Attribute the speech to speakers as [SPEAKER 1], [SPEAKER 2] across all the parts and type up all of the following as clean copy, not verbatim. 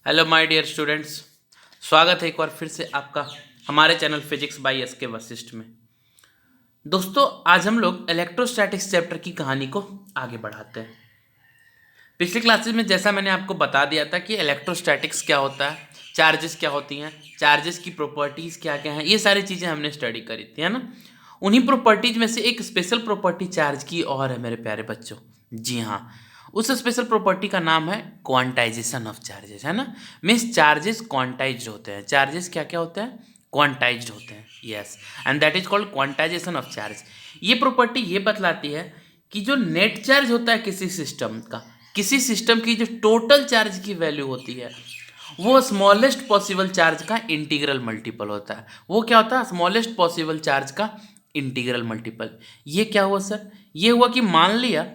[SPEAKER 1] Hello my dear students, स्वागत है एक बार फिर से आपका हमारे चैनल फिजिक्स बाय एस के वशिष्ठ में। दोस्तों, आज हम लोग इलेक्ट्रोस्टैटिक्स चैप्टर की कहानी को आगे बढ़ाते हैं। पिछली क्लासेस में जैसा मैंने आपको बता दिया था कि इलेक्ट्रोस्टैटिक्स क्या होता है, चार्जेस क्या होती हैं, चार्जेस की प्रॉपर्टीज़ क्या क्या हैं, ये सारी चीज़ें हमने स्टडी करी थी, है ना। उन्हीं प्रॉपर्टीज में से एक स्पेशल प्रॉपर्टी चार्ज की और है मेरे प्यारे बच्चों। जी हाँ, उस स्पेशल प्रॉपर्टी का नाम है क्वांटाइजेशन ऑफ चार्जेस, है ना। मीन्स चार्जेस क्वांटाइज्ड होते हैं। चार्जेस क्या क्या होते हैं? क्वांटाइज्ड होते हैं। Yes, and that is called quantization of charge. ये प्रॉपर्टी ये बतलाती है कि जो नेट चार्ज होता है किसी सिस्टम का, किसी सिस्टम की जो टोटल चार्ज की वैल्यू होती है, वो स्मॉलेस्ट पॉसिबल चार्ज का इंटीग्रल मल्टीपल होता है। वो क्या होता है? स्मॉलेस्ट पॉसिबल चार्ज का इंटीग्रल मल्टीपल। ये क्या हुआ सर? ये हुआ कि मान लिया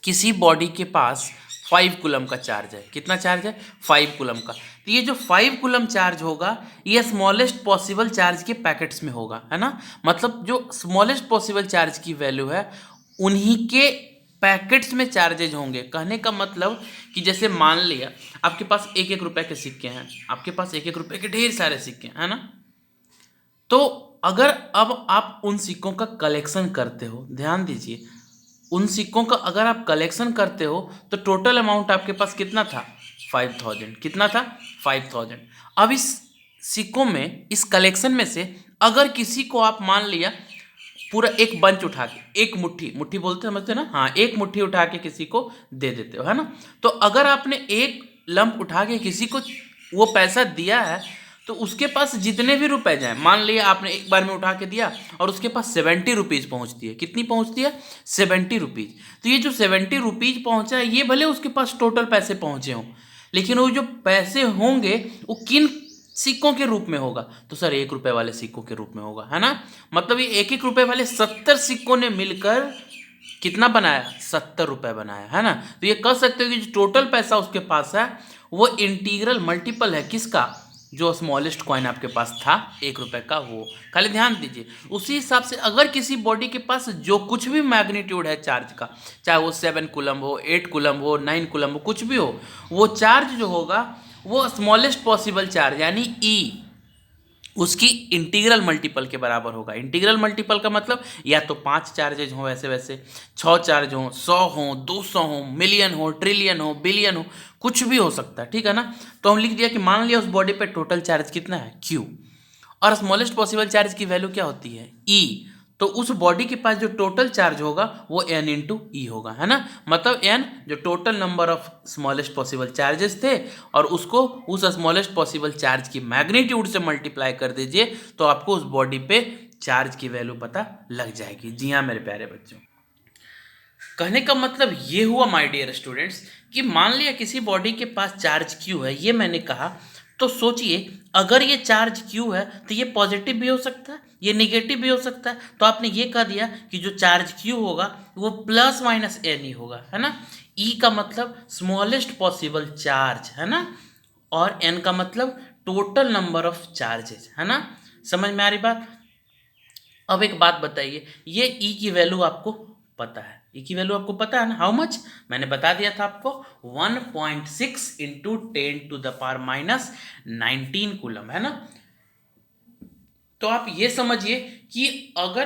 [SPEAKER 1] किसी बॉडी के पास 5 कूलम का चार्ज है। कितना चार्ज है? 5 कूलम का। तो ये जो 5 कूलम चार्ज होगा, ये स्मॉलेस्ट पॉसिबल चार्ज के पैकेट्स में होगा, है ना। मतलब जो स्मॉलेस्ट पॉसिबल चार्ज की वैल्यू है, उन्हीं के पैकेट्स में चार्जेज होंगे। कहने का मतलब कि जैसे मान लिया आपके पास 1-1 रुपए के सिक्के हैं, आपके पास 1-1 रुपए के ढेर सारे सिक्के हैं, है ना। तो अगर अब आप उन सिक्कों का कलेक्शन करते हो, ध्यान दीजिए, उन सिक्कों का अगर आप कलेक्शन करते हो तो टोटल अमाउंट आपके पास कितना था? 5000। कितना था? 5000। अब इस सिक्कों में, इस कलेक्शन में से अगर किसी को आप मान लिया पूरा एक बंच उठा के, एक मुट्ठी, मुट्ठी बोलते समझते ना, हाँ, एक मुट्ठी उठा के किसी को दे देते हो, है ना। तो अगर आपने एक लंप उठा के किसी को वो पैसा दिया है, तो उसके पास जितने भी रुपए जाए, मान लिया आपने एक बार में उठा के दिया और उसके पास 70 रुपीज़ पहुँचती है। कितनी पहुँचती है? 70 रुपीज़। तो ये जो 70 रुपीज़ पहुँचा है, ये भले उसके पास टोटल पैसे पहुँचे हों, लेकिन वो जो पैसे होंगे वो किन सिक्कों के रूप में होगा? तो सर 1 रुपए वाले सिक्कों के रूप में होगा, है ना। मतलब ये 1-1 रुपए वाले 70 सिक्कों ने मिलकर कितना बनाया? 70 रुपए बनाया, है ना। तो ये कह सकते हो कि जो टोटल पैसा उसके पास है, वो इंटीग्रल मल्टीपल है किसका? जो स्मॉलेस्ट कॉइन आपके पास था 1 रुपए का, वो। खाली ध्यान दीजिए, उसी हिसाब से अगर किसी बॉडी के पास जो कुछ भी मैग्नीट्यूड है चार्ज का, चाहे वो 7 कूलम हो, 8 कूलम हो, 9 कूलम हो, कुछ भी हो, वो चार्ज जो होगा वो स्मॉलेस्ट पॉसिबल चार्ज यानी ई, उसकी इंटीग्रल मल्टीपल के बराबर होगा। इंटीग्रल मल्टीपल का मतलब या तो 5 चार्जेज हों, वैसे वैसे 6 चार्ज हों, 100 हों, 200 हों, मिलियन हो, ट्रिलियन हो, बिलियन हो, कुछ भी हो सकता है, ठीक है ना। तो हम लिख दिया कि मान लिया उस बॉडी पे टोटल चार्ज कितना है? क्यू। और स्मॉलेस्ट पॉसिबल चार्ज की वैल्यू क्या होती है? ई। तो उस बॉडी के पास जो टोटल चार्ज होगा वो एन इंटू ई होगा, है ना। मतलब एन जो total number of smallest possible charges थे, और उसको उस स्मॉलेस्ट पॉसिबल चार्ज की मैग्नीट्यूड से मल्टीप्लाई कर दीजिए, तो आपको उस बॉडी पे चार्ज की वैल्यू पता लग जाएगी। जी हाँ मेरे प्यारे बच्चों, कहने का मतलब ये हुआ माय डियर स्टूडेंट्स कि मान लिया किसी बॉडी के पास चार्ज क्यू है, ये मैंने कहा। तो सोचिए, अगर ये चार्ज क्यू है तो ये पॉजिटिव भी हो सकता है, ये नेगेटिव भी हो सकता है। तो आपने ये कह दिया कि जो चार्ज क्यू होगा वो प्लस माइनस एन ही होगा, है ना। ई का मतलब स्मॉलेस्ट पॉसिबल चार्ज, है ना, और एन का मतलब टोटल नंबर ऑफ चार्जेस, है ना। समझ में आ रही बात? अब एक बात बताइए, ये ई की वैल्यू आपको पता है? ई की वैल्यू आपको पता है ना? How much? मैंने बता दिया था आपको, 1.6 इंटू 10⁻⁻19 कूलम, है ना। तो आप ये समझिए कि अगर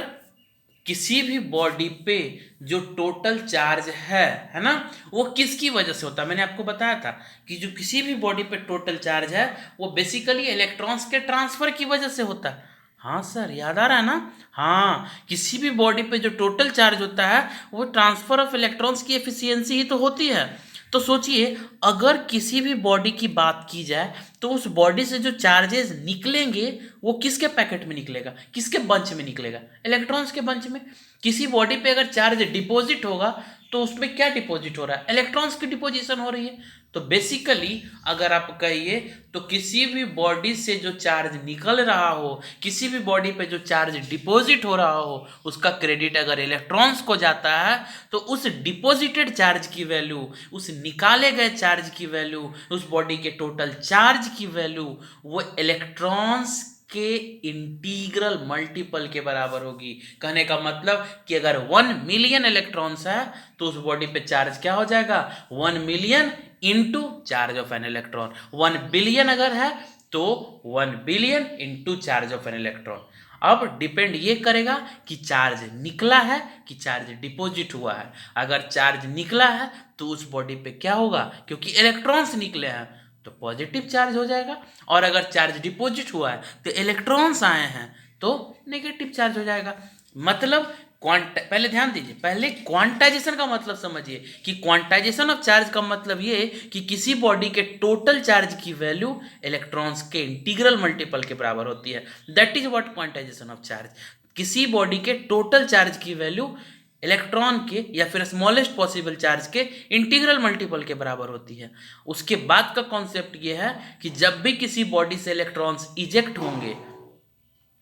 [SPEAKER 1] किसी भी बॉडी पे जो टोटल चार्ज है ना, वो किसकी वजह से होता है? मैंने आपको बताया था कि जो किसी भी बॉडी पे टोटल चार्ज है, वो बेसिकली इलेक्ट्रॉन्स के ट्रांसफर की वजह से होता है। हाँ सर, याद आ रहा है ना? हाँ, किसी भी बॉडी पे जो टोटल चार्ज होता है, वो ट्रांसफर ऑफ इलेक्ट्रॉन्स की एफिशिएंसी ही तो होती है। तो सोचिए, अगर किसी भी बॉडी की बात की जाए तो उस बॉडी से जो चार्जेस निकलेंगे वो किसके पैकेट में निकलेगा? किसके बंच में निकलेगा? इलेक्ट्रॉन्स के बंच में। किसी बॉडी पे अगर चार्ज डिपॉजिट होगा तो उसमें क्या डिपॉजिट हो रहा है? इलेक्ट्रॉन्स की डिपोजिशन हो रही है। तो बेसिकली अगर आप कहिए तो किसी भी बॉडी से जो चार्ज निकल रहा हो, किसी भी बॉडी पे जो चार्ज डिपॉजिट हो रहा हो, उसका क्रेडिट अगर इलेक्ट्रॉन्स को जाता है, तो उस डिपॉजिटेड चार्ज की वैल्यू, उस निकाले गए चार्ज की वैल्यू, उस बॉडी के टोटल चार्ज की वैल्यू, वो इलेक्ट्रॉन्स के इंटीग्रल मल्टीपल के बराबर होगी। कहने का मतलब कि अगर 1 मिलियन इलेक्ट्रॉन्स है तो उस बॉडी पे चार्ज क्या हो जाएगा, 1 million into charge of an electron. 1 billion अगर है तो 1 billion into charge of an electron. अब डिपेंड ये करेगा कि चार्ज निकला है कि चार्ज डिपॉजिट हुआ है। अगर चार्ज निकला है तो उस बॉडी पे क्या होगा, क्योंकि इलेक्ट्रॉन्स निकले हैं तो पॉजिटिव चार्ज हो जाएगा, और अगर चार्ज डिपॉजिट हुआ है तो इलेक्ट्रॉन्स आए हैं तो नेगेटिव चार्ज हो जाएगा। मतलब पहले ध्यान दीजिए, पहले क्वांटाइजेशन का मतलब समझिए कि क्वांटाइजेशन ऑफ चार्ज का मतलब ये कि किसी बॉडी के टोटल चार्ज की वैल्यू इलेक्ट्रॉन्स के इंटीग्रल मल्टीपल के बराबर होती है। That is what quantization of charge. किसी बॉडी के टोटल चार्ज की वैल्यू इलेक्ट्रॉन के या फिर स्मॉलेस्ट पॉसिबल चार्ज के इंटीग्रल मल्टीपल के बराबर होती है। उसके बाद का कॉन्सेप्ट ये है कि जब भी किसी बॉडी से इलेक्ट्रॉन्स इजेक्ट होंगे,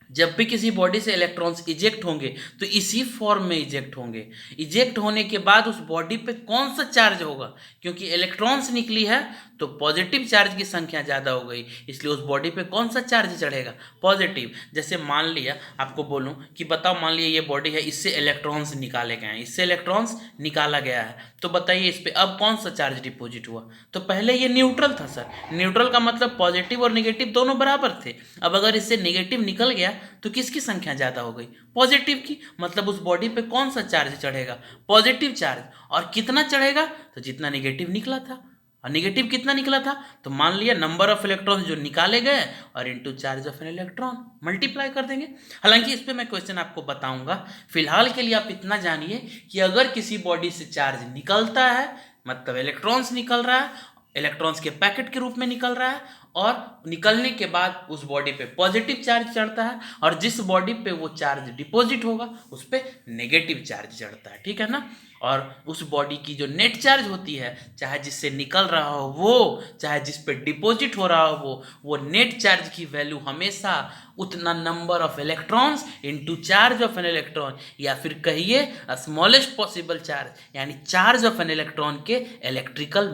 [SPEAKER 1] जब भी किसी बॉडी से इलेक्ट्रॉन्स इजेक्ट होंगे तो इसी फॉर्म में इजेक्ट होंगे। इजेक्ट होने के बाद उस बॉडी पे कौन सा चार्ज होगा, क्योंकि इलेक्ट्रॉन्स निकली है तो पॉजिटिव चार्ज की संख्या ज़्यादा हो गई, इसलिए उस बॉडी पे कौन सा चार्ज चढ़ेगा, पॉजिटिव। जैसे मान लिया आपको बोलूं कि बताओ, मान लिया ये बॉडी है, इससे इलेक्ट्रॉन्स निकाले गए हैं, इससे इलेक्ट्रॉन्स निकाला गया है, तो बताइए इस पर अब कौन सा चार्ज डिपॉजिट हुआ। तो पहले ये न्यूट्रल था सर, न्यूट्रल का मतलब पॉजिटिव और निगेटिव दोनों बराबर थे। अब अगर इससे निगेटिव निकल गया तो किसकी संख्या ज़्यादा हो गई, पॉजिटिव की। मतलब उस बॉडी पे कौन सा चार्ज चढ़ेगा, पॉजिटिव चार्ज। और कितना चढ़ेगा, तो जितना निगेटिव निकला था। और निगेटिव कितना निकला था, तो मान लिया नंबर ऑफ इलेक्ट्रॉन जो निकाले गए और into charge of an electron multiply कर देंगे। हालांकि इस पे मैं क्वेश्चन आपको बताऊंगा, फिलहाल के लिए आप इतना जानिए कि अगर किसी बॉडी से चार्ज निकलता है मतलब इलेक्ट्रॉन्स निकल रहा है, इलेक्ट्रॉन्स के पैकेट के रूप में निकल रहा है, और निकलने के बाद उस बॉडी पे पॉजिटिव चार्ज चढ़ता है, और जिस बॉडी पे वो चार्ज डिपॉजिट होगा उस पे नेगेटिव चार्ज चढ़ता है, ठीक है ना। और उस बॉडी की जो नेट चार्ज होती है, चाहे जिससे निकल रहा हो वो, चाहे जिस पे डिपॉजिट हो रहा हो वो नेट चार्ज की वैल्यू हमेशा उतना number of electrons into charge of an electron, या फिर कहिए स्मॉलेस्ट पॉसिबल चार्ज यानी चार्ज ऑफ एन इलेक्ट्रॉन के इलेक्ट्रिकल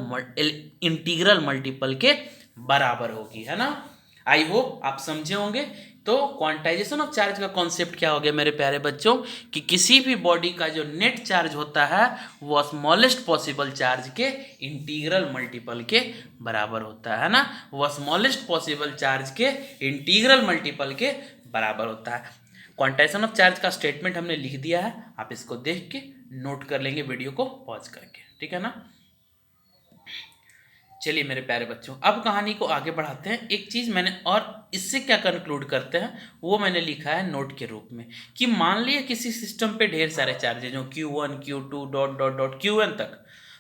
[SPEAKER 1] इंटीग्रल मल्टीपल के बराबर होगी, है ना। आई होप आप समझे होंगे। तो क्वांटाइजेशन ऑफ चार्ज का कॉन्सेप्ट क्या हो गया मेरे प्यारे बच्चों, कि किसी भी बॉडी का जो नेट चार्ज होता है वो स्मॉलेस्ट पॉसिबल चार्ज के इंटीग्रल मल्टीपल के बराबर होता है ना, वो स्मॉलेस्ट पॉसिबल चार्ज के इंटीग्रल मल्टीपल के बराबर होता है। क्वांटाइजेशन ऑफ चार्ज का स्टेटमेंट हमने लिख दिया है, आप इसको देख के नोट कर लेंगे वीडियो को पॉज करके, ठीक है ना। चलिए मेरे प्यारे बच्चों, अब कहानी को आगे बढ़ाते हैं। एक चीज़ मैंने, और इससे क्या कंक्लूड करते हैं वो मैंने लिखा है नोट के रूप में, कि मान लिया किसी सिस्टम पे ढेर सारे चार्ज है जो Q1 Q2 dot dot dot Qn तक,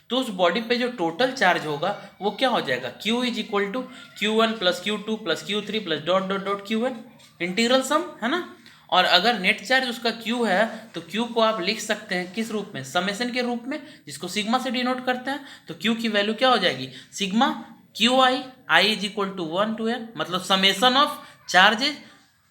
[SPEAKER 1] तो उस बॉडी पे जो टोटल चार्ज होगा वो क्या हो जाएगा, Q is equal to Q1 plus Q2 plus Q3 plus dot dot dot Qn, integral sum, है ना। और अगर नेट चार्ज उसका Q है तो Q को आप लिख सकते हैं किस रूप में, समेशन के रूप में, जिसको सिग्मा से डिनोट करते हैं। तो Q की वैल्यू क्या हो जाएगी, sigma QI is equal to 1 to n, मतलब summation of charges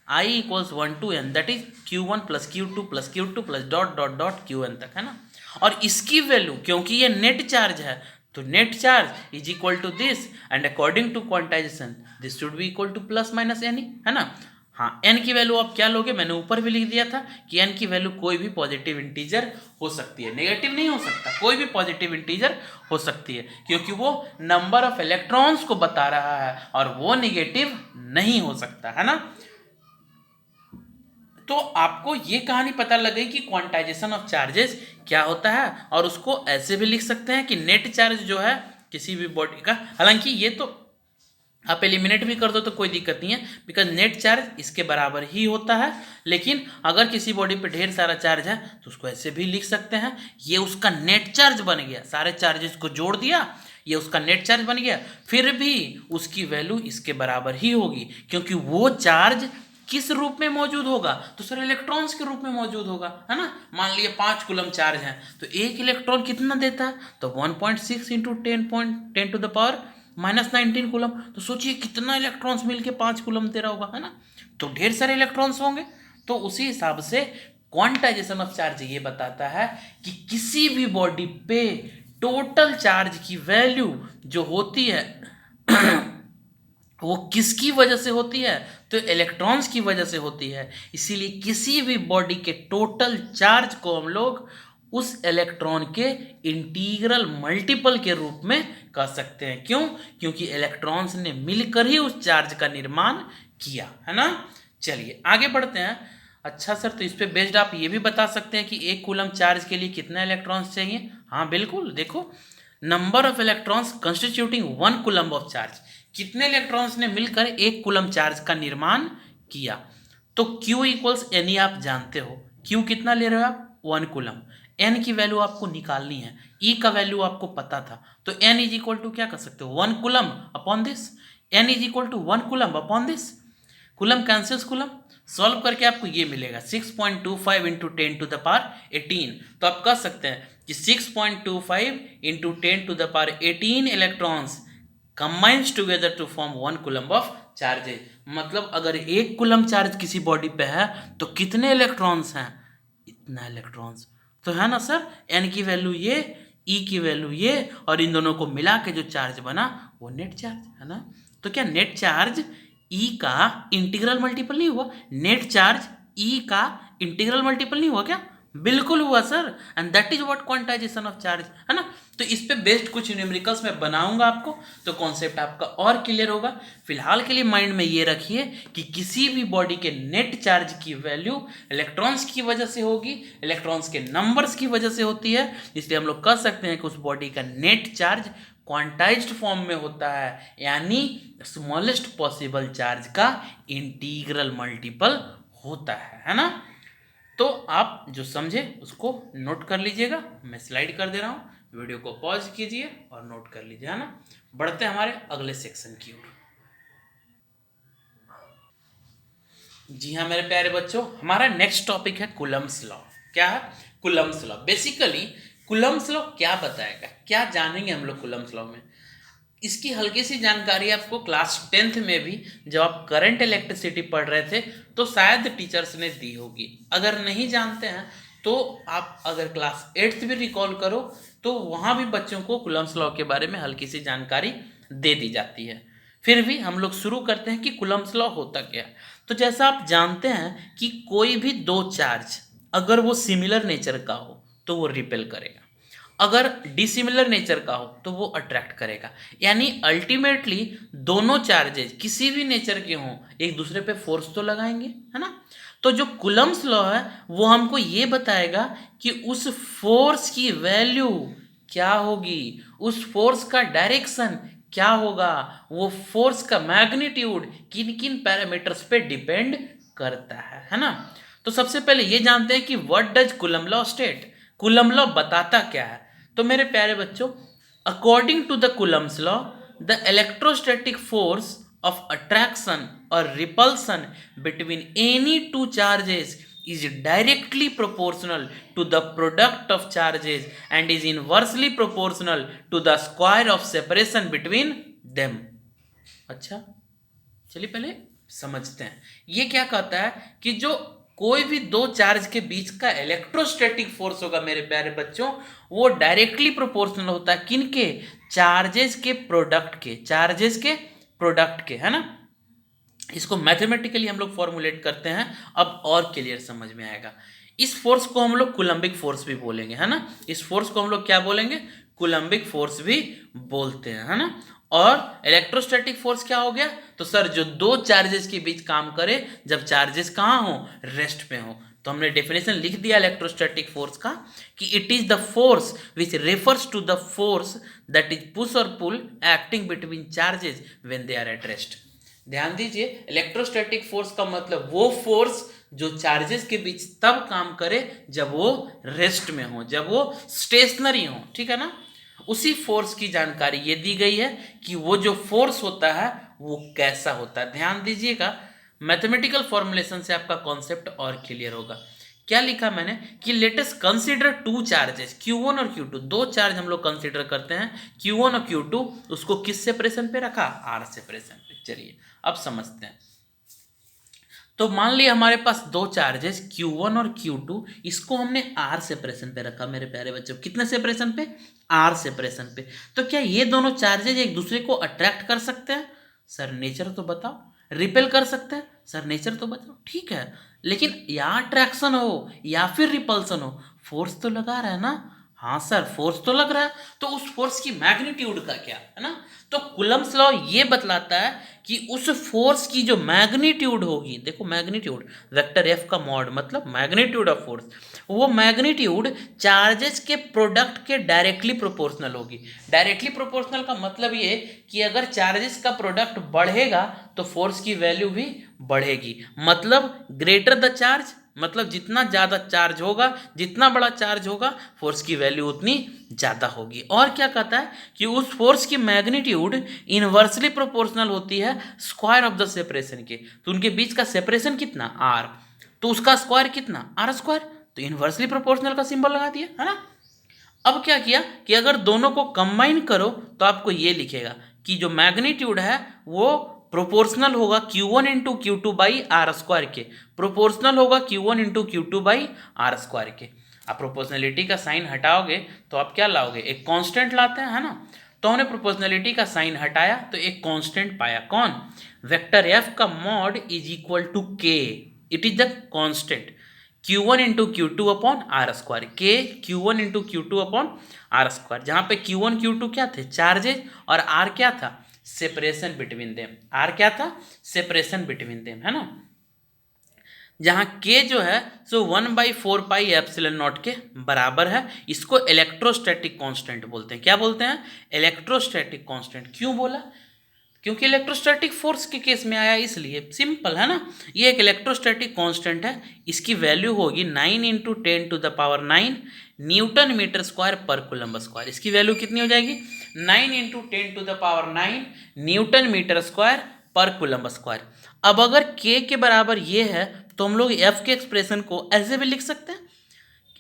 [SPEAKER 1] I equals 1 to n, that is Q1 plus Q2 plus Q2 plus dot dot dot Qn तक, है ना। और इसकी वैल्यू, क्योंकि ये नेट चार्ज है तो net charge is equal to this, and according to quantization this should be equal to plus minus n, है ना। हाँ, n की वैल्यू आप क्या लोगे, मैंने ऊपर भी लिख दिया था कि n की वैल्यू कोई भी पॉजिटिव इंटीजर हो सकती है, नेगेटिव नहीं हो सकता, कोई भी पॉजिटिव इंटीजर हो सकती है, क्योंकि वो नंबर ऑफ इलेक्ट्रॉन्स को बता रहा है और वो नेगेटिव नहीं हो सकता, है ना। तो आपको ये कहानी पता लग गई कि क्वांटाइजेशन ऑफ चार्जेस क्या होता है, और उसको ऐसे भी लिख सकते हैं कि नेट चार्ज जो है किसी भी बॉडी का, हालांकि ये तो आप एलिमिनेट भी कर दो तो कोई दिक्कत नहीं है, बिकॉज नेट चार्ज इसके बराबर ही होता है। लेकिन अगर किसी बॉडी पे ढेर सारा चार्ज है तो उसको ऐसे भी लिख सकते हैं, ये उसका नेट चार्ज बन गया, सारे चार्जेस को जोड़ दिया, ये उसका नेट चार्ज बन गया, फिर भी उसकी वैल्यू इसके बराबर ही होगी, क्योंकि वो चार्ज किस रूप में मौजूद होगा, तो सर इलेक्ट्रॉन्स के रूप में मौजूद होगा, है ना। मान लिया 5 कूलम चार्ज है तो एक इलेक्ट्रॉन कितना देता है, तो 1.6 into 10 to the power -19 coulomb. तो सोचिए कितना इलेक्ट्रॉन्स मिलके 5 कूलम दे रहा होगा, है ना। तो ढेर सारे इलेक्ट्रॉन्स होंगे, तो उसी हिसाब से क्वांटाइजेशन ऑफ चार्ज ये बताता है कि किसी भी बॉडी पे टोटल चार्ज की वैल्यू जो होती है वो किसकी वजह से होती है? तो इलेक्ट्रॉन्स की वजह से होती है। इसीलिए किसी भी बॉडी के टोटल चार्ज को हम लोग उस इलेक्ट्रॉन के इंटीग्रल मल्टीपल के रूप में कह सकते हैं। क्यों? क्योंकि इलेक्ट्रॉन्स ने मिलकर ही उस चार्ज का निर्माण किया, है ना। चलिए आगे बढ़ते हैं। अच्छा सर, तो इस पे बेस्ड आप ये भी बता सकते हैं कि एक कूलम चार्ज के लिए कितने इलेक्ट्रॉन्स चाहिए? हाँ बिल्कुल, देखो, number of electrons constituting 1 coulomb of charge, कितने इलेक्ट्रॉन्स ने मिलकर 1 कूलम चार्ज का निर्माण किया। तो Q इक्वल्स एन, आप जानते हो Q कितना ले रहे हो आप? 1 कूलम। N की वैल्यू आपको निकालनी है, E का वैल्यू आपको पता था, तो N इज इक्वल टू क्या कर सकते हो? 1 coulomb upon this. N is equal to 1 coulomb upon this. Coulomb cancels coulomb, solve करके आपको ये मिलेगा 6.25 इंटू 10 टू द पावर 18। तो आप कह सकते हैं कि 6.25 into 10 to the power 18 electrons combines together to form 1 coulomb of charges. मतलब अगर 1 कूलम चार्ज किसी बॉडी पे है तो कितने इलेक्ट्रॉन्स हैं? इतना इलेक्ट्रॉन्स तो है ना सर। एन की वैल्यू ये, ई की वैल्यू ये, और इन दोनों को मिला के जो चार्ज बना वो नेट चार्ज है ना। तो क्या नेट चार्ज ई का इंटीग्रल मल्टीपल नहीं हुआ? नेट चार्ज ई का इंटीग्रल मल्टीपल नहीं हुआ क्या? बिल्कुल हुआ sir, and that is what quantization of charge, है ना। तो इस पे बेस्ड कुछ न्यूमेरिकल्स मैं बनाऊंगा आपको, तो कॉन्सेप्ट आपका और क्लियर होगा। फिलहाल के लिए माइंड में ये रखिए कि किसी भी बॉडी के नेट चार्ज की वैल्यू इलेक्ट्रॉन्स की वजह से होगी, इलेक्ट्रॉन्स के नंबर्स की वजह से होती है। इसलिए हम लोग कह सकते हैं कि उस बॉडी का नेट चार्ज क्वांटाइज्ड फॉर्म में होता है, यानी स्मॉलेस्ट पॉसिबल चार्ज का इंटीग्रल मल्टीपल होता है ना। तो आप जो समझे उसको नोट कर लीजिएगा, मैं स्लाइड कर दे रहा हूँ, वीडियो को पॉज कीजिए और नोट कर लीजिए, है ना। बढ़ते हैं हमारे अगले सेक्शन की ओर। जी हाँ मेरे प्यारे बच्चों, हमारा नेक्स्ट टॉपिक है कूलम्स लॉ। क्या है? Coulomb's law. Basically Coulomb's law क्या बताएगा, क्या जानेंगे हम लोग कूलम्स लॉ में। इसकी हल्की सी जानकारी आपको क्लास 10th में भी जब आप करंट इलेक्ट्रिसिटी पढ़ रहे थे तो शायद टीचर्स ने दी होगी। अगर नहीं जानते हैं तो आप अगर क्लास 8th भी रिकॉल करो तो वहाँ भी बच्चों को कूलम्स लॉ के बारे में हल्की सी जानकारी दे दी जाती है। फिर भी हम लोग शुरू करते हैं कि कूलम्स लॉ होता क्या है। तो जैसा आप जानते हैं कि कोई भी दो चार्ज अगर वो सिमिलर नेचर का हो तो वो रिपेल करेगा, अगर डिसिमिलर नेचर का हो तो वो अट्रैक्ट करेगा। यानी अल्टीमेटली दोनों चार्जेज किसी भी नेचर के हों एक दूसरे पे फोर्स तो लगाएंगे, है ना। तो जो कूलम्स लॉ है वो हमको ये बताएगा कि उस फोर्स की वैल्यू क्या होगी, उस फोर्स का डायरेक्शन क्या होगा, वो फोर्स का मैग्नीट्यूड किन किन पैरामीटर्स पे डिपेंड करता है ना। तो सबसे पहले ये जानते हैं कि what does Coulomb law state. Coulomb law बताता क्या है? तो मेरे प्यारे बच्चों, according to the Coulomb's law, the electrostatic force of attraction और repulsion between any two charges is directly proportional to the product of charges and is inversely proportional to the square of separation between them। अच्छा चलिए पहले समझते हैं ये क्या कहता है कि जो कोई भी दो चार्ज के बीच का इलेक्ट्रोस्टैटिक फोर्स होगा मेरे प्यारे बच्चों, वो डायरेक्टली प्रोपोर्शनल होता है किनके? चार्जेस के प्रोडक्ट के, चार्जेस के प्रोडक्ट के, है ना। इसको मैथमेटिकली हम लोग फॉर्मुलेट करते हैं, अब और क्लियर समझ में आएगा। इस फोर्स को हम लोग कूलम्बिक फोर्स भी बोलेंगे, है ना। इस फोर्स को हम लोग क्या बोलेंगे? कूलम्बिक फोर्स भी बोलते हैं, है ना। और इलेक्ट्रोस्टैटिक फोर्स क्या हो गया? तो सर जो दो चार्जेस के बीच काम करे जब चार्जेस कहाँ हो? रेस्ट पे हो। तो हमने डेफिनेशन लिख दिया इलेक्ट्रोस्टैटिक फोर्स का कि it is the force which refers to the force that is push और pull acting between charges when they are at rest. ध्यान दीजिए, इलेक्ट्रोस्टैटिक फोर्स का मतलब वो फोर्स जो चार्जेस के बीच तब काम करे जब वो रेस्ट में हो, जब वो स्टेशनरी हो, ठीक है ना। उसी फोर्स की जानकारी ये दी गई है कि वो जो फोर्स होता है वो कैसा होता है। ध्यान दीजिएगा, मैथमेटिकल फॉर्मुलेशन से आपका कॉन्सेप्ट और क्लियर होगा। क्या लिखा मैंने कि let us consider two charges Q1 और Q2, दो चार्ज हम लोग कंसीडर करते हैं Q1 और Q2, उसको किस सेपरेशन पे रखा? R सेपरेशन पे। चलिए अब समझते हैं। तो मान लिया हमारे पास दो चार्जेस Q1 और Q2, इसको हमने R सेपरेशन पे रखा मेरे प्यारे बच्चों। कितने सेपरेशन पे? R सेपरेशन पे। तो क्या ये दोनों चार्जेस एक दूसरे को अट्रैक्ट कर सकते हैं? सर नेचर तो बताओ। रिपेल कर सकते हैं सर, नेचर तो बताओ। ठीक है, लेकिन या अट्रैक्शन हो या फिर रिपल्सन हो, फोर्स तो लगा रहा है ना। हाँ सर, फोर्स तो लग रहा है, तो उस फोर्स की मैग्नीट्यूड का क्या है ना। तो कूलम्ब्स लॉ ये बतलाता है कि उस फोर्स की जो मैग्नीट्यूड होगी, देखो मैग्नीट्यूड वेक्टर एफ का मॉड मतलब मैग्नीट्यूड ऑफ फोर्स, वो मैग्नीट्यूड चार्जेस के प्रोडक्ट के डायरेक्टली प्रोपोर्शनल होगी। डायरेक्टली प्रोपोर्शनल का मतलब ये कि अगर चार्जेस का प्रोडक्ट बढ़ेगा तो फोर्स की वैल्यू भी बढ़ेगी। मतलब ग्रेटर द चार्ज, मतलब जितना ज़्यादा चार्ज होगा, जितना बड़ा चार्ज होगा, फोर्स की वैल्यू उतनी ज़्यादा होगी। और क्या कहता है कि उस फोर्स की मैग्नीट्यूड इनवर्सली प्रोपोर्शनल होती है स्क्वायर ऑफ द सेपरेशन के। तो उनके बीच का सेपरेशन कितना, आर, तो उसका स्क्वायर कितना, आर स्क्वायर। तो इनवर्सली प्रोपोर्शनल का सिंबल लगा दिया, है ना। अब क्या किया कि अगर दोनों को कंबाइन करो तो आपको ये लिखेगा कि जो मैग्नीट्यूड है वो प्रोपोर्शनल होगा Q1 one into q two by are square के, प्रोपोर्शनल होगा Q1 one into q two by are square के। आप प्रोपोर्शनलिटी का साइन हटाओगे तो आप क्या लाओगे, एक कांस्टेंट लाते हैं, है ना। तो हमने प्रोपोर्शनलिटी का साइन हटाया तो एक कांस्टेंट पाया, कौन, वेक्टर एफ का mod is equal to k, it is the constant Q1 one into q two upon r square, k Q1 one into q two upon r square, जहाँ पे Q1 Q2 क्या थे, charges, और are क्या था, separation between them. Are क्या था, separation between them, है ना। जहाँ के जो है सो 1/4 पाई एप्सिलॉन नॉट के बराबर है। इसको इलेक्ट्रोस्टैटिक कांस्टेंट बोलते हैं। क्या बोलते हैं, इलेक्ट्रोस्टैटिक कांस्टेंट। क्यों बोला, क्योंकि इलेक्ट्रोस्टैटिक फोर्स के केस में आया, इसलिए सिंपल है ना। ये एक इलेक्ट्रोस्टैटिक कांस्टेंट है, इसकी वैल्यू होगी 9 × 10⁹ Newton metre square per coulomb square. इसकी वैल्यू कितनी हो जाएगी, 9 × 10⁹ Newton metre square per coulomb square. अब अगर के बराबर ये है तो हम लोग एफ के एक्सप्रेशन को ऐसे भी लिख सकते हैं,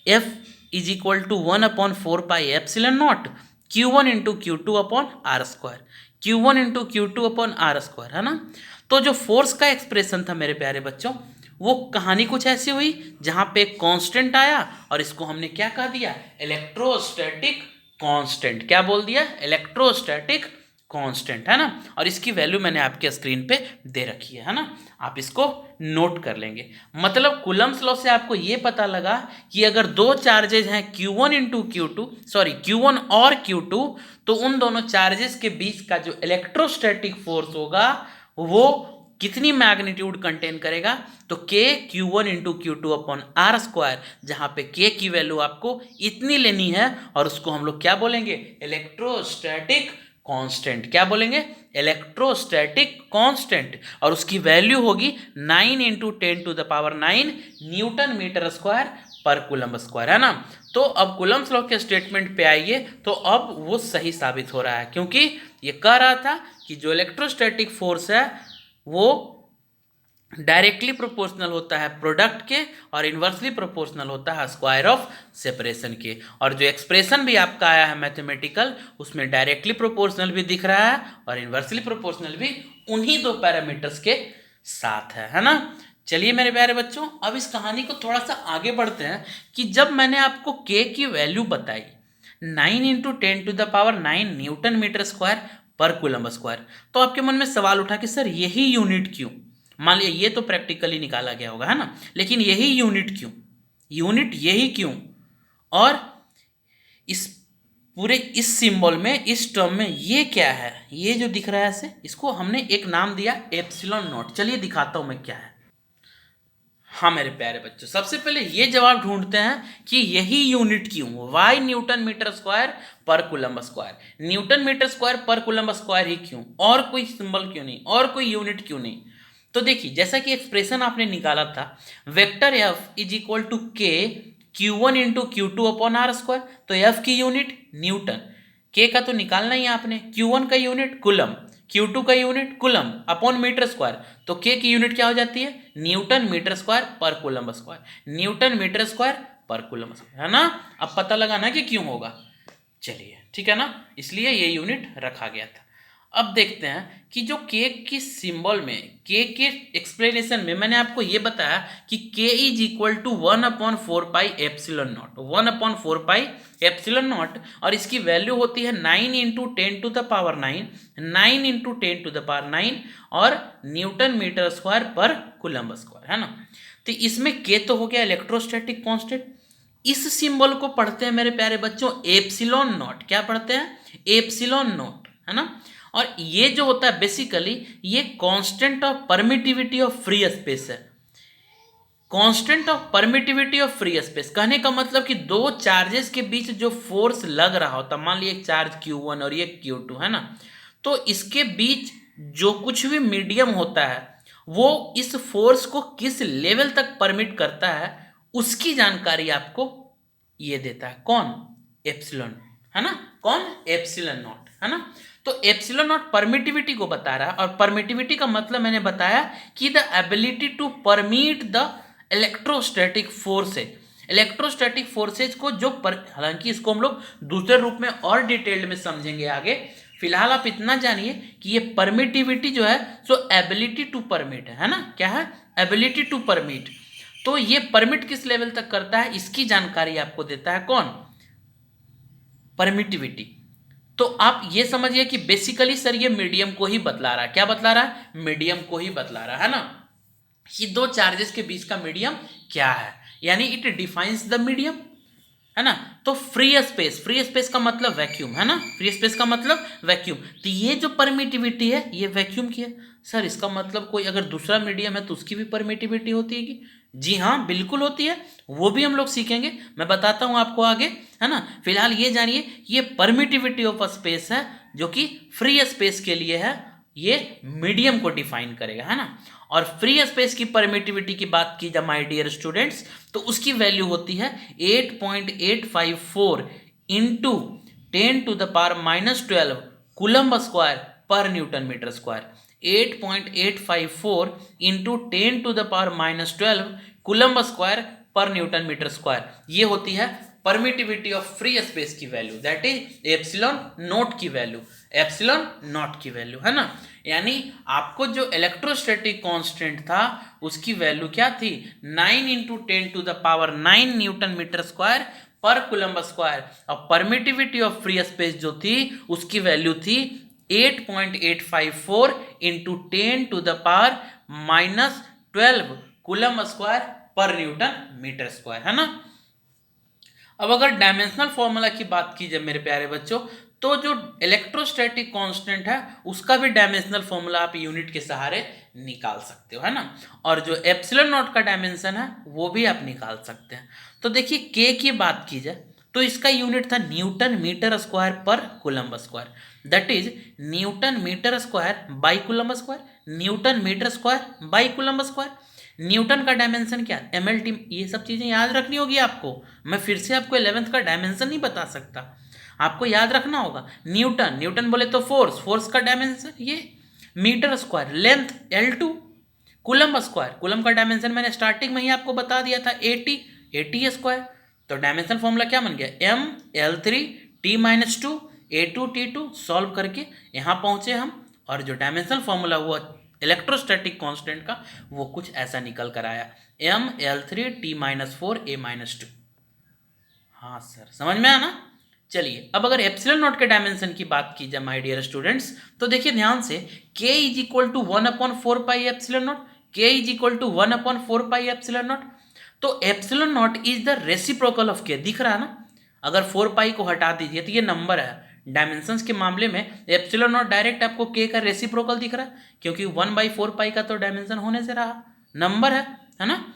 [SPEAKER 1] F is equal to 1/4 pi epsilon naught Q1 into q two upon r square, Q1 into q two upon r square, है ना। तो जो फोर्स का एक्सप्रेशन था मेरे प्यारे बच्चों, वो कहानी कुछ ऐसी हुई जहां पे कांस्टेंट आया और इसको हमने क्या कह दिया, इलेक्ट्रोस्टैटिक कांस्टेंट। क्या बोल दिया, इलेक्ट्रोस्टैटिक कांस्टेंट, है ना। और इसकी वैल्यू मैंने आपके स्क्रीन पे दे रखी है ना, आप इसको नोट कर लेंगे। मतलब कूलम्ब्स लॉ से आपको ये पता लगा कि अगर दो चार्जेज हैं Q1 into q to, sorry Q1 और Q2, तो उन दोनों चार्जेस के बीच का जो इलेक्ट्रोस्टैटिक फोर्स होगा वो कितनी मैग्नीट्यूड कंटेन करेगा, तो k Q1 one into q two upon r square, जहां पे के की वैल्यू आपको इतनी लेनी है और उसको हम लोग क्या बोलेंगे, इलेक्ट्रोस्टैटिक कांस्टेंट। क्या बोलेंगे, इलेक्ट्रोस्टैटिक कांस्टेंट, और उसकी वैल्यू होगी 9 × 10⁹ Newton metre square per coulomb square, है ना। तो अब कूलम्ब्स लॉ के स्टेटमेंट पे आइए, तो अब वो सही साबित हो रहा है, क्योंकि ये कह रहा था कि जो इलेक्ट्रोस्टैटिक फोर्स है वो डायरेक्टली प्रोपोर्शनल होता है प्रोडक्ट के और इन्वर्सली प्रोपोर्शनल होता है स्क्वायर ऑफ सेपरेशन के। और जो एक्सप्रेशन भी आपका आया है मैथमेटिकल, उसमें डायरेक्टली प्रोपोर्शनल भी दिख रहा है और इन्वर्सली प्रोपोर्शनल भी उन्हीं दो पैरामीटर्स के साथ है ना। चलिए मेरे प्यारे बच्चों, अब इस कहानी को थोड़ा सा आगे बढ़ते हैं कि जब मैंने आपको के की वैल्यू बताई 9 × 10⁹ Newton metre square per coulomb square, तो आपके मन में सवाल उठा कि सर यही यूनिट क्यों। मान लिया ये तो प्रैक्टिकली निकाला गया होगा, है ना, लेकिन यही यूनिट क्यों, यूनिट यही क्यों। और इस पूरे इस सिंबल में, इस टर्म में ये क्या है, ये जो दिख रहा है ऐसे, इसको हमने एक नाम दिया एप्सिलॉन नॉट। चलिए दिखाता हूं मैं क्या है। हाँ मेरे प्यारे बच्चों, सबसे पहले ये जवाब ढूंढते हैं कि यही यूनिट क्यों, why newton metre square per coulomb square. Newton metre square per coulomb square ही क्यों, और कोई सिंबल क्यों नहीं, और कोई यूनिट क्यों नहीं। तो देखिए, जैसा कि एक्सप्रेशन आपने निकाला था, vector F is equal to k Q1 one into q two upon r square, तो एफ की यूनिट न्यूटन, के का तो निकालना ही आपने, Q1 का यूनिट कूलम, Q2 का unit coulomb upon metre square, तो के की यूनिट क्या हो जाती है, newton metre square per coulomb square, newton metre square per coulomb square, है ना। अब पता लगाना कि क्यों होगा। चलिए ठीक है ना, इसलिए ये यूनिट रखा गया था। अब देखते हैं कि जो के की सिंबल में, के एक्सप्लेनेशन में मैंने आपको ये बताया कि के इज इक्वल टू 1/4πε0, 1/4πε0, और इसकी वैल्यू होती है 9 इंटू 10⁹9, 9 इंटू 10⁹9 और Newton metre square per coulomb square, है ना। तो इसमें के तो हो गया इलेक्ट्रोस्टैटिक कांस्टेंट। इस सिंबल को पढ़ते हैं मेरे प्यारे बच्चों एप्सिलॉन नॉट। क्या पढ़ते हैं? एप्सिलॉन नॉट, है ना। और ये जो होता है बेसिकली ये constant of permittivity of free space है। Constant of permittivity of free space कहने का मतलब कि दो चार्जेस के बीच जो फोर्स लग रहा होता, मान लीजिए एक चार्ज Q1 और ये Q2, है ना, तो इसके बीच जो कुछ भी मीडियम होता है वो इस फोर्स को किस लेवल तक परमिट करता है उसकी जानकारी आपको ये देता है। कौन? एप्सिलॉन, है ना। कौन? एप्सिलॉन नॉट, है ना। तो एप्सिलॉन नॉट परमिटिविटी को बता रहा है, और परमिटिविटी का मतलब मैंने बताया कि the ability to permit the electrostatic forces, electrostatic forces को जो हालांकि इसको हम लोग दूसरे रूप में और डिटेल्ड में समझेंगे आगे। फिलहाल आप इतना जानिए कि ये परमिटिविटी जो है सो एबिलिटी टू परमिट है ना। क्या है? Ability to permit. तो ये परमिट किस लेवल तक करता है इसकी जानकारी आपको देता है कौन? परमिटिविटी। तो आप ये समझिए कि बेसिकली सर ये मीडियम को ही बतला रहा है। क्या बतला रहा है? मीडियम को ही बतला रहा है ना। ये दो चार्जेस के बीच का मीडियम क्या है, यानी इट डिफाइंस द मीडियम, है ना। तो फ्री स्पेस, फ्री स्पेस का मतलब वैक्यूम, है ना। फ्री स्पेस का मतलब वैक्यूम। तो ये जो परमिटिविटी है ये वैक्यूम की है। सर इसका मतलब कोई अगर दूसरा मीडियम है तो उसकी भी परमिटिविटी होती है कि? जी हाँ, बिल्कुल होती है। वो भी हम लोग सीखेंगे, मैं बताता हूँ आपको आगे, है ना। फिलहाल ये जानिए ये परमिटिविटी ऑफ स्पेस है जो कि फ्री स्पेस के लिए है, ये मीडियम को डिफाइन करेगा, है ना। और फ्री स्पेस की परमिटिविटी की बात की जाए माय डियर स्टूडेंट्स तो उसकी वैल्यू होती है 8.854 into 10⁻⁻12 coulomb square per newton metre square. 8.854 into 10⁻⁻12 coulomb square per newton metre square, ये होती है परमिटिविटी ऑफ फ्री स्पेस की value, that is epsilon naught की वैल्यू, एप्सिलॉन नॉट की वैल्यू, है ना। यानी आपको जो इलेक्ट्रोस्टैटिक कांस्टेंट था उसकी वैल्यू क्या थी? 9 into 10⁻9 Newton metre square per coulomb square, और परमिटिविटी ऑफ फ्री स्पेस जो थी उसकी वैल्यू थी 8.854 into 10⁻⁻12 coulomb square per newton metre square, है ना। अब अगर डायमेंशनल फॉर्मूला की बात की जाए मेरे प्यारे बच्चों तो जो इलेक्ट्रोस्टैटिक कांस्टेंट है उसका भी डायमेंशनल फॉर्मूला आप यूनिट के सहारे निकाल सकते हो, है ना। और जो एप्सिलॉन नॉट का डायमेंशन है वो भी आप निकाल सकते हैं। तो देखिए के की बात की जाए तो इसका यूनिट था newton metre square per coulomb square, that is newton metre square by coulomb square, newton metre square by coulomb square. Newton का डायमेंशन क्या? MLT, ये सब चीज़ें याद रखनी होगी आपको। मैं फिर से आपको 11th का डायमेंशन नहीं बता सकता, आपको याद रखना होगा। न्यूटन, न्यूटन बोले तो फोर्स, फोर्स का डायमेंशन ये, metre square length L2, coulomb square, coulomb का डायमेंशन मैंने स्टार्टिंग में ही आपको बता दिया था 80, 80 स्क्वायर। तो डायमेंशन फॉर्मूला क्या बन गया? ML3T-2 A2T2। सॉल्व करके यहाँ पहुँचे हम, और जो डायमेंशनल फॉर्मूला हुआ इलेक्ट्रोस्टैटिक कांस्टेंट का वो कुछ ऐसा निकल कर आया, ML3T-4 A-2। हाँ सर, समझ में आया ना। चलिए अब अगर एप्सिलॉन नॉट के डायमेंशन की बात की जाए माय डियर स्टूडेंट्स तो देखिए ध्यान से, k is equal to 1/4 epsilon naught, k is equal to 1/4 epsilon naught. तो epsilon naught is the reciprocal of k, दिख रहा है ना। अगर 4 को हटा दीजिए तो ये नंबर है। डायमेंशंस के मामले में एप्सिलॉन नॉट डायरेक्ट आपको k का रेसिप्रोकल दिख रहा है, क्योंकि 1/4 का तो डायमेंशन होने से रहा, नंबर है ना।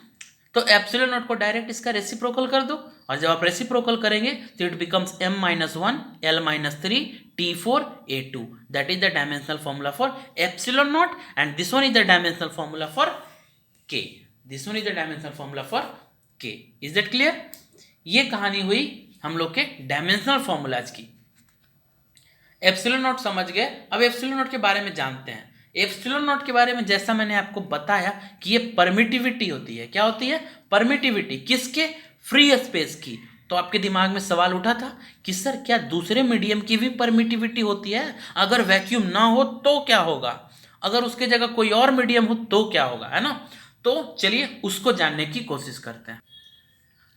[SPEAKER 1] तो एप्सिलॉन नॉट को डायरेक्ट इसका रेसिप्रोकल कर दो, और जब आप रेसिप्रोकल करेंगे तो it becomes m-1 L-3 T4 A2, that is the dimensional formula for epsilon not, and this one is the dimensional formula for k, this one is the dimensional formula for k। Is that clear? ये कहानी हुई हम लोग के dimensional formulas की। Epsilon not समझ गए, अब एप्सिलॉन नॉट के बारे में जानते हैं। एप्सिलॉन नॉट के बारे में जैसा मैंने आपको बताया कि ये परमिटिविटी होती है। क्या होती है? परमिटिविटी किसके? फ्री स्पेस की। तो आपके दिमाग में सवाल उठा था कि सर क्या दूसरे मीडियम की भी परमिटिविटी होती है? अगर वैक्यूम ना हो तो क्या होगा, अगर उसके जगह कोई और मीडियम हो तो क्या होगा, है ना? तो चलिए उसको जानने की कोशिश करते हैं।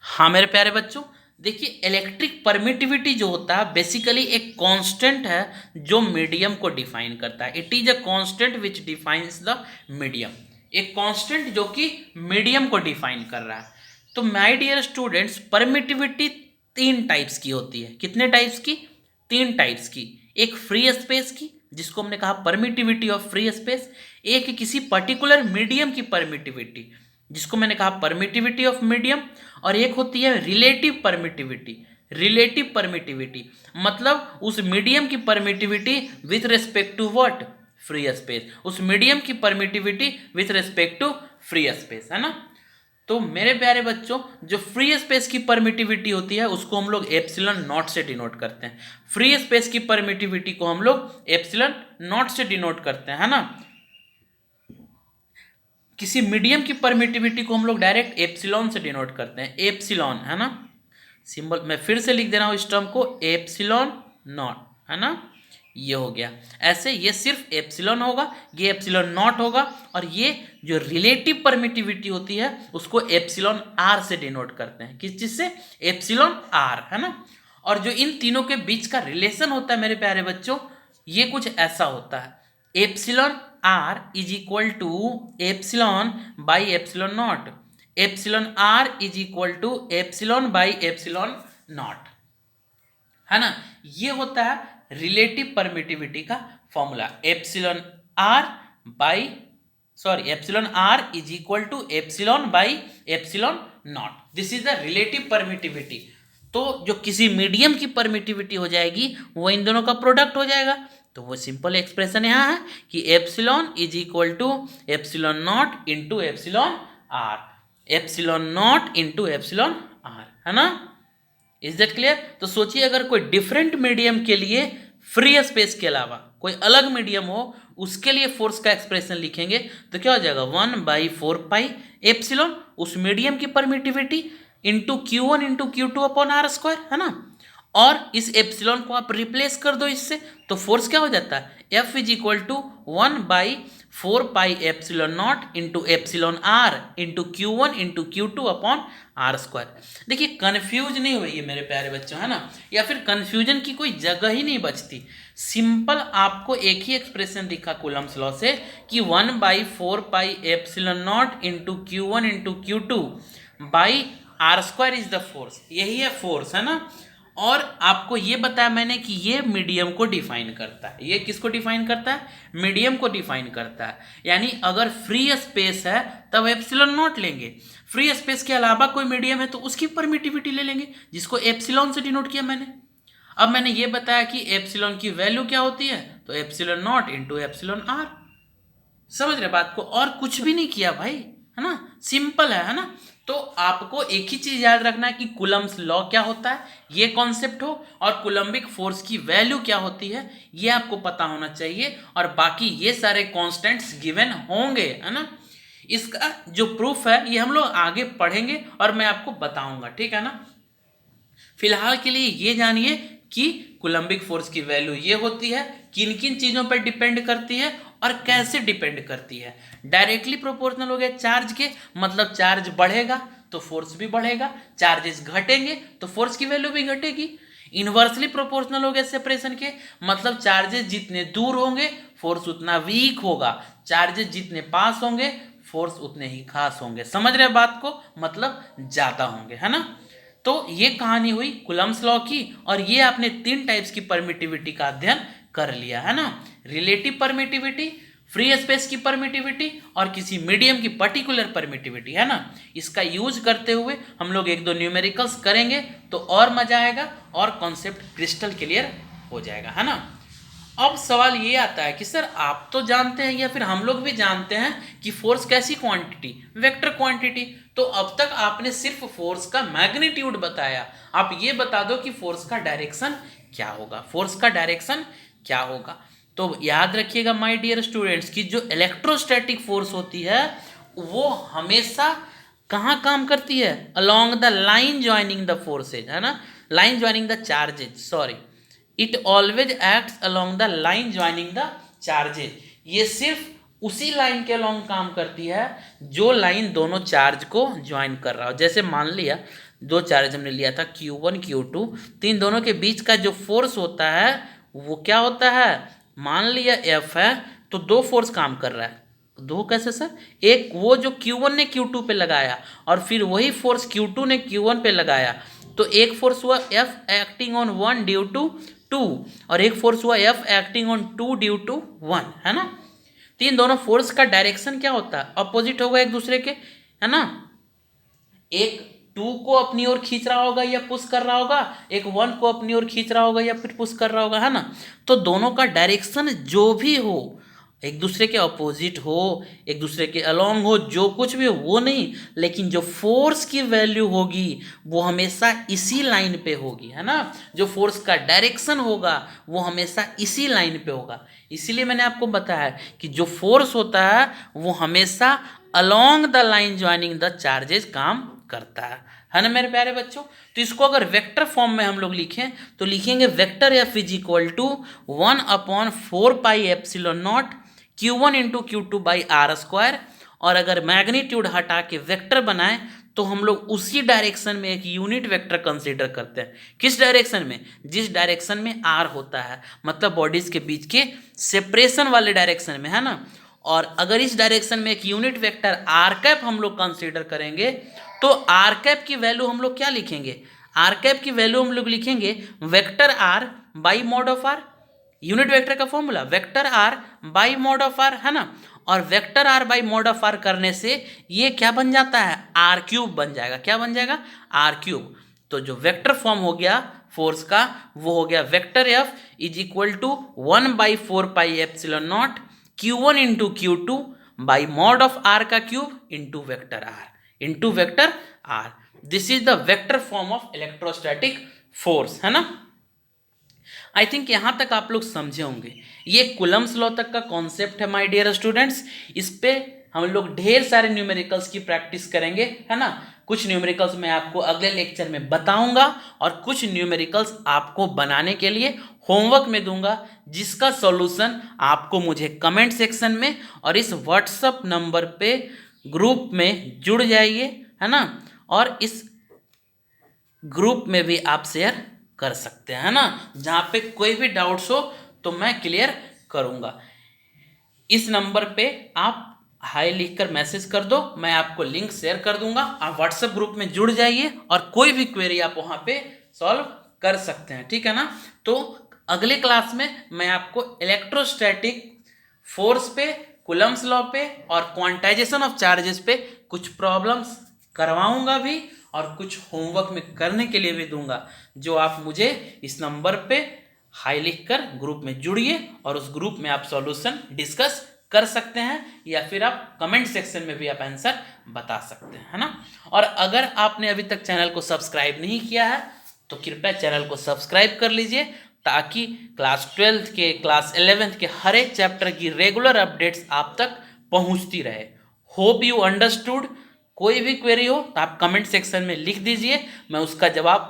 [SPEAKER 1] हाँ मेरे प्यारे बच्चों, देखिए इलेक्ट्रिक परमिटिविटी जो होता है बेसिकली एक कांस्टेंट है जो मीडियम को डिफाइन करता है। It is a constant which defines the medium, एक कांस्टेंट जो कि मीडियम को डिफाइन कर रहा है। तो माय डियर स्टूडेंट्स, परमिटिविटी तीन टाइप्स की होती है। कितने टाइप्स की? तीन टाइप्स की। एक फ्री स्पेस की, जिसको हमने कहा परमिटिविटी ऑफ फ्री स्पेस। एक किसी पर्टिकुलर मीडियम की परमिटिविटी, जिसको मैंने कहा परमिटिविटी ऑफ मीडियम। और एक होती है रिलेटिव परमिटिविटी। रिलेटिव परमिटिविटी मतलब उस मीडियम की permittivity with respect to what? Free space. उस मीडियम की permittivity with respect to free space, है ना? तो मेरे प्यारे बच्चों, जो फ्री स्पेस की परमिटिविटी होती है उसको हम लोग एप्सिलॉन नॉट से डिनोट करते हैं। फ्री स्पेस की परमिटिविटी को हम लोग एप्सिलॉन नॉट से डिनोट करते हैं, है ना? किसी मीडियम की परमिटिविटी को हम लोग डायरेक्ट एप्सिलॉन से डिनोट करते हैं, एप्सिलॉन, है ना? सिंबल मैं फिर से लिख दे रहा हूँ इस टर्म को, एप्सिलॉन नॉट, है ना? ये हो गया। ऐसे ये सिर्फ एप्सिलॉन होगा, ये एप्सिलॉन नॉट होगा, और ये जो रिलेटिव परमिटिविटी होती है उसको एप्सिलॉन आर से डिनोट करते हैं। किस चीज से? एप्सिलॉन आर, है ना? और जो इन तीनों के बीच का रिलेशन होता है मेरे प्यारे बच्चों, ये कुछ ऐसा होता है। Epsilon r is equal to epsilon by epsilon naught. Epsilon r is equal to epsilon by epsilon naught, है ना? ये होता है रिलेटिव परमिटिविटी का formula. Epsilon r by epsilon r is equal to epsilon by epsilon naught. This is the relative permittivity. तो जो किसी medium की परमिटिविटी हो जाएगी वो इन दोनों का प्रोडक्ट हो जाएगा। तो वो सिंपल एक्सप्रेशन यहाँ है कि epsilon is equal to epsilon naught into epsilon r. Epsilon naught into epsilon r, है ना? Is that clear? तो सोचिए अगर कोई डिफरेंट मीडियम के लिए फ्री स्पेस के अलावा कोई अलग मीडियम हो, उसके लिए फोर्स का एक्सप्रेशन लिखेंगे तो क्या हो जाएगा? 1/4 पाई एप्सिलॉन उस मीडियम की permittivity into Q1 into Q2 upon r square, है ना? और इस एप्सिलॉन को आप रिप्लेस कर दो इससे, तो फोर्स क्या हो जाता है? F is equal to 1/4 pi epsilon naught into epsilon r into Q1 into Q2 upon r square. देखिए कंफ्यूज नहीं हुई मेरे प्यारे बच्चों, है ना? या फिर कंफ्यूजन की कोई जगह ही नहीं बचती। सिंपल आपको एक ही एक्सप्रेशन दिखा कूलम्स लॉ से कि 1/4 pi epsilon naught into Q1 into Q2 by are square is the force. यही है फोर्स, है ना? और आपको ये बताया मैंने कि ये मीडियम को डिफाइन करता है। ये किसको डिफाइन करता है? मीडियम को डिफाइन करता है। यानी अगर फ्री स्पेस है तब एप्सिलॉन नॉट लेंगे, फ्री स्पेस के अलावा कोई मीडियम है तो उसकी परमिटिविटी ले लेंगे, जिसको एप्सिलॉन से डिनोट किया मैंने। अब मैंने ये बताया कि एप्सिलॉन की वैल्यू क्या होती है, तो epsilon naught into epsilon r. समझ रहे बात को? और कुछ भी नहीं किया भाई, है ना? सिंपल है ना? तो आपको एक ही चीज याद रखना है कि कूलम्स लॉ क्या होता है, ये कॉन्सेप्ट हो, और कूलम्बिक फोर्स की वैल्यू क्या होती है ये आपको पता होना चाहिए, और बाकी ये सारे कांस्टेंट्स गिवन होंगे, है ना? इसका जो प्रूफ है ये हम लोग आगे पढ़ेंगे और मैं आपको बताऊंगा, ठीक है ना? फिलहाल के लिए ये जानिए कि कूलम्बिक फोर्स की वैल्यू ये होती है, किन किन चीज़ों पर डिपेंड करती है और कैसे डिपेंड करती है। डायरेक्टली प्रोपोर्शनल हो गया चार्ज के, मतलब चार्ज बढ़ेगा तो फोर्स भी बढ़ेगा, चार्जेस घटेंगे तो फोर्स की वैल्यू भी घटेगी। इन्वर्सली प्रोपोर्शनल हो गया सेपरेशन के, मतलब चार्जेस जितने दूर होंगे फोर्स उतना वीक होगा, चार्जेस जितने पास होंगे फोर्स उतने ही खास होंगे। समझ रहे बात को? मतलब ज़्यादा होंगे, है ना? तो ये कहानी हुई कूलम्स लॉ की, और ये आपने तीन टाइप्स की परमिटिविटी का अध्ययन कर लिया, है ना? रिलेटिव परमिटिविटी, फ्री स्पेस की परमिटिविटी, और किसी मीडियम की पर्टिकुलर परमिटिविटी, है ना? इसका यूज करते हुए हम लोग एक दो न्यूमेरिकल्स करेंगे तो और मजा आएगा और कॉन्सेप्ट क्रिस्टल क्लियर हो जाएगा, है ना? अब सवाल ये आता है कि सर आप तो जानते हैं या फिर हम लोग भी जानते हैं कि फोर्स कैसी क्वांटिटी? Vector quantity. तो अब तक आपने सिर्फ फोर्स का मैग्नीट्यूड बताया, आप ये बता दो कि फोर्स का डायरेक्शन क्या होगा, फोर्स का डायरेक्शन क्या होगा। तो याद रखिएगा माय डियर स्टूडेंट्स कि जो इलेक्ट्रोस्टैटिक फोर्स होती है वो हमेशा कहाँ काम करती है? Along the line joining the forces, है ना, line joining the charges, sorry, it always acts along the line joining the charges. ये सिर्फ उसी लाइन के अलोंग काम करती है जो लाइन दोनों चार्ज को ज्वाइन कर रहा हो। जैसे मान लिया दो चार्ज हमने लिया था Q1 Q2, तो इन दोनों के बीच का जो फोर्स होता है वो क्या होता है? मान लिया F है तो दो फोर्स काम कर रहा है। दो कैसे सर? एक वो जो Q1 ने Q2 पे लगाया और फिर वही फोर्स Q2 ने Q1 पे लगाया, तो एक फोर्स हुआ F acting on 1 due to 2 और एक फोर्स हुआ F acting on 2 due to 1, है ना। तीन दोनों फोर्स का डायरेक्शन क्या होता है? अपोजिट होगा एक दूसरे के, है ना। एक 2 को अपनी ओर खींच रहा होगा या पुश कर रहा होगा, एक 1 को अपनी ओर खींच रहा होगा या फिर पुश कर रहा होगा, है ना। तो दोनों का डायरेक्शन जो भी हो, एक दूसरे के अपोजिट हो, एक दूसरे के अलोंग हो, जो कुछ भी हो वो नहीं, लेकिन जो फोर्स की वैल्यू होगी वो हमेशा इसी लाइन पे होगी, है ना। जो फोर्स का डायरेक्शन होगा वो हमेशा इसी लाइन पे होगा। इसीलिए मैंने आपको बताया कि जो फोर्स होता है वो हमेशा along the line joining the charges काम करता है ना मेरे प्यारे बच्चों। तो इसको अगर वेक्टर फॉर्म में हम लोग लिखें तो लिखेंगे vector F is equal to 1/4πε0 Q1 into Q2 by are square. और अगर मैग्नीट्यूड हटा के वेक्टर बनाए तो हम लोग उसी डायरेक्शन में एक यूनिट वेक्टर कंसीडर करते हैं। किस डायरेक्शन में? जिस डायरेक्शन में आर होता है, मतलब बॉडीज के बीच के सेपरेशन वाले डायरेक्शन में, है ना। और अगर इस डायरेक्शन में एक यूनिट वेक्टर आर कैप हम लोग कंसीडर करेंगे तो आर कैप की वैल्यू हम लोग क्या लिखेंगे? आर कैप की वैल्यू हम लोग लिखेंगे vector R by mod of R. Unit vector का formula vector R by mod of R, है ना। और vector R by mod of R करने से ये क्या बन जाता है? आर क्यूब बन जाएगा। क्या बन जाएगा? R cube. तो जो वेक्टर फॉर्म हो गया फोर्स का वो हो गया vector F is equal to 1/4πε0 Q1 into Q2 by mod of R का cube into vector R. This is the vector form of electrostatic force, है ना। आई थिंक यहां तक आप लोग समझे होंगे। ये कुलम्स लॉ तक का कॉन्सेप्ट है माय डियर स्टूडेंट्स। इस पे हम लोग ढेर सारे न्यूमेरिकल्स की प्रैक्टिस करेंगे, है ना। कुछ न्यूमेरिकल्स मैं आपको अगले लेक्चर में बताऊंगा और कुछ न्यूमेरिकल्स आपको बनाने के लिए होमवर्क में दूंगा, जिसका सॉल्यूशन आपको मुझे कमेंट सेक्शन में और इस व्हाट्सएप नंबर पे ग्रुप में जुड़ जाइए, है ना। और इस ग्रुप में भी आप शेयर कर सकते हैं, है ना। जहाँ पे कोई भी डाउट्स हो तो मैं क्लियर करूँगा। इस नंबर पे आप हाई लिखकर मैसेज कर दो, मैं आपको लिंक शेयर कर दूंगा। आप व्हाट्सएप ग्रुप में जुड़ जाइए और कोई भी क्वेरी आप वहाँ पे सॉल्व कर सकते हैं, ठीक है ना। तो अगले क्लास में मैं आपको इलेक्ट्रोस्टैटिक फोर्स पे, कुलम्स लॉ पे और क्वांटाइजेशन ऑफ चार्जेस पे कुछ प्रॉब्लम्स करवाऊंगा भी और कुछ होमवर्क में करने के लिए भी दूंगा, जो आप मुझे इस नंबर पे हाई लिख कर ग्रुप में जुड़िए और उस ग्रुप में आप सॉल्यूशन डिस्कस कर सकते हैं या फिर आप कमेंट सेक्शन में भी आप आंसर बता सकते हैं, है ना। और अगर आपने अभी तक चैनल को सब्सक्राइब नहीं किया है तो कृपया चैनल को सब्सक्राइब कर लीजिए, ताकि क्लास 12th के, क्लास 11th के हर एक चैप्टर की रेगुलर अपडेट्स आप तक पहुंचती रहे। Hope you understood. कोई भी क्वेरी हो तो आप कमेंट सेक्शन में लिख दीजिए, मैं उसका जवाब